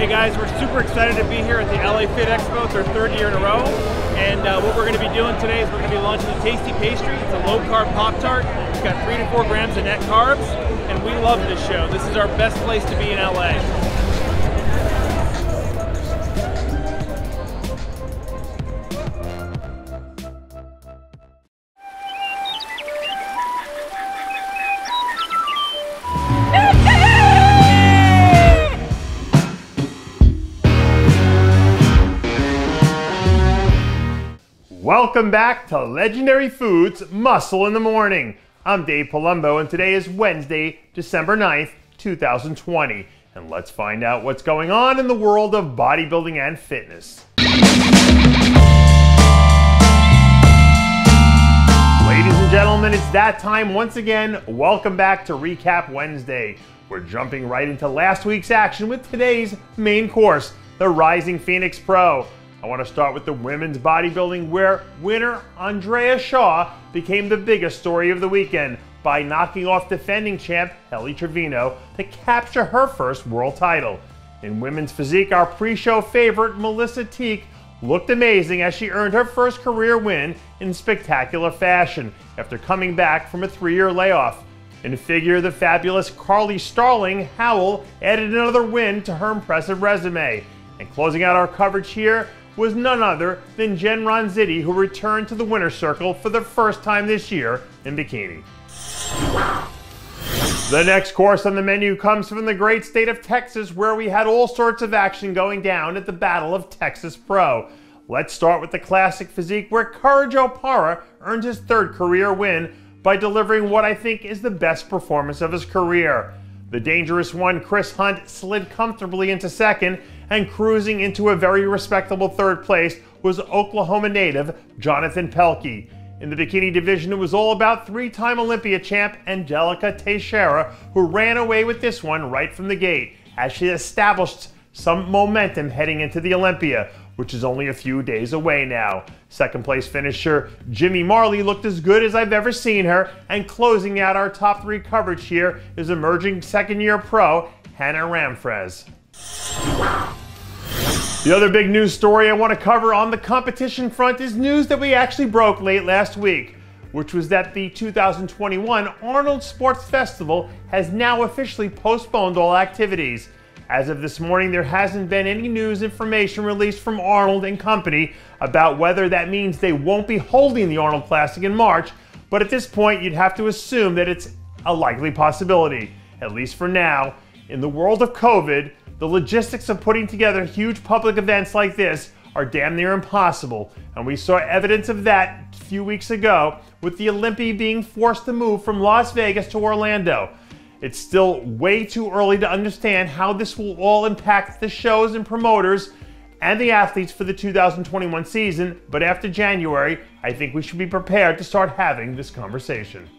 Hey guys, we're super excited to be here at the LA Fit Expo. It's our third year in a row. And what we're going to be doing today is we're going to be launching the Tasty Pastry. It's a low-carb Pop-Tart. It's got 3 to 4 grams of net carbs. And we love this show. This is our best place to be in LA. Welcome back to Legendary Foods Muscle in the Morning. I'm Dave Palumbo and today is Wednesday, December 9th, 2020. And let's find out what's going on in the world of bodybuilding and fitness. Ladies and gentlemen, it's that time once again. Welcome back to Recap Wednesday. We're jumping right into last week's action with today's main course, the Rising Phoenix Pro. I want to start with the women's bodybuilding where winner Andrea Shaw became the biggest story of the weekend by knocking off defending champ Ellie Trevino to capture her first world title. In women's physique, our pre-show favorite Melissa Teague looked amazing as she earned her first career win in spectacular fashion after coming back from a 3-year layoff. In figure, the fabulous Carly Starling Howell added another win to her impressive resume. And closing out our coverage here was none other than Jen Ronzitti, who returned to the winner's circle for the first time this year in bikini. The next course on the menu comes from the great state of Texas, where we had all sorts of action going down at the Battle of Texas Pro. Let's start with the classic physique, where Courage O'Para earned his 3rd career win by delivering what I think is the best performance of his career. The dangerous one, Chris Hunt, slid comfortably into 2nd, and cruising into a very respectable 3rd place was Oklahoma native Jonathan Pelkey. In the bikini division, it was all about 3-time Olympia champ Angelica Teixeira, who ran away with this one right from the gate, as she established some momentum heading into the Olympia, which is only a few days away now. 2nd place finisher Jimmy Marley looked as good as I've ever seen her, and closing out our top 3 coverage here is emerging 2nd-year pro Hannah Ramfrez. The other big news story I want to cover on the competition front is news that we actually broke late last week, which was that the 2021 Arnold Sports Festival has now officially postponed all activities. As of this morning, there hasn't been any news information released from Arnold and company about whether that means they won't be holding the Arnold Classic in March, but at this point you'd have to assume that it's a likely possibility, at least for now. In the world of COVID, the logistics of putting together huge public events like this are damn near impossible, and we saw evidence of that a few weeks ago with the Olympia being forced to move from Las Vegas to Orlando. It's still way too early to understand how this will all impact the shows and promoters and the athletes for the 2021 season, but after January, I think we should be prepared to start having this conversation.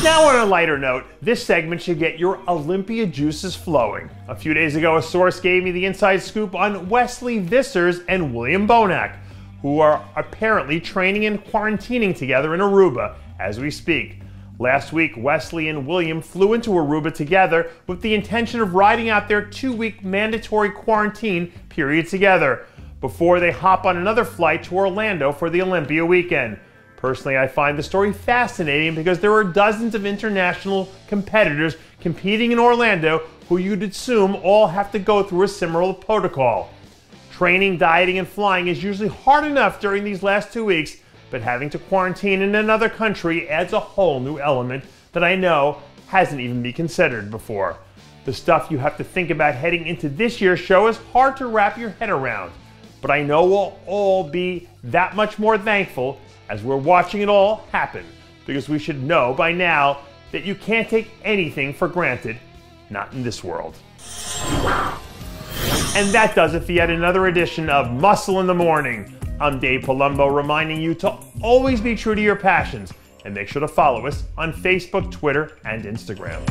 Now on a lighter note, this segment should get your Olympia juices flowing. A few days ago, a source gave me the inside scoop on Wesley, Vissers, and William Bonac, who are apparently training and quarantining together in Aruba as we speak. Last week, Wesley and William flew into Aruba together with the intention of riding out their 2-week mandatory quarantine period together before they hop on another flight to Orlando for the Olympia weekend. Personally, I find the story fascinating because there are dozens of international competitors competing in Orlando who you'd assume all have to go through a similar protocol. Training, dieting, and flying is usually hard enough during these last 2 weeks, but having to quarantine in another country adds a whole new element that I know hasn't even been considered before. The stuff you have to think about heading into this year's show is hard to wrap your head around, but I know we'll all be that much more thankful as we're watching it all happen, because we should know by now that you can't take anything for granted, not in this world. And that does it for yet another edition of Muscle in the Morning. I'm Dave Palumbo, reminding you to always be true to your passions, and make sure to follow us on Facebook, Twitter, and Instagram.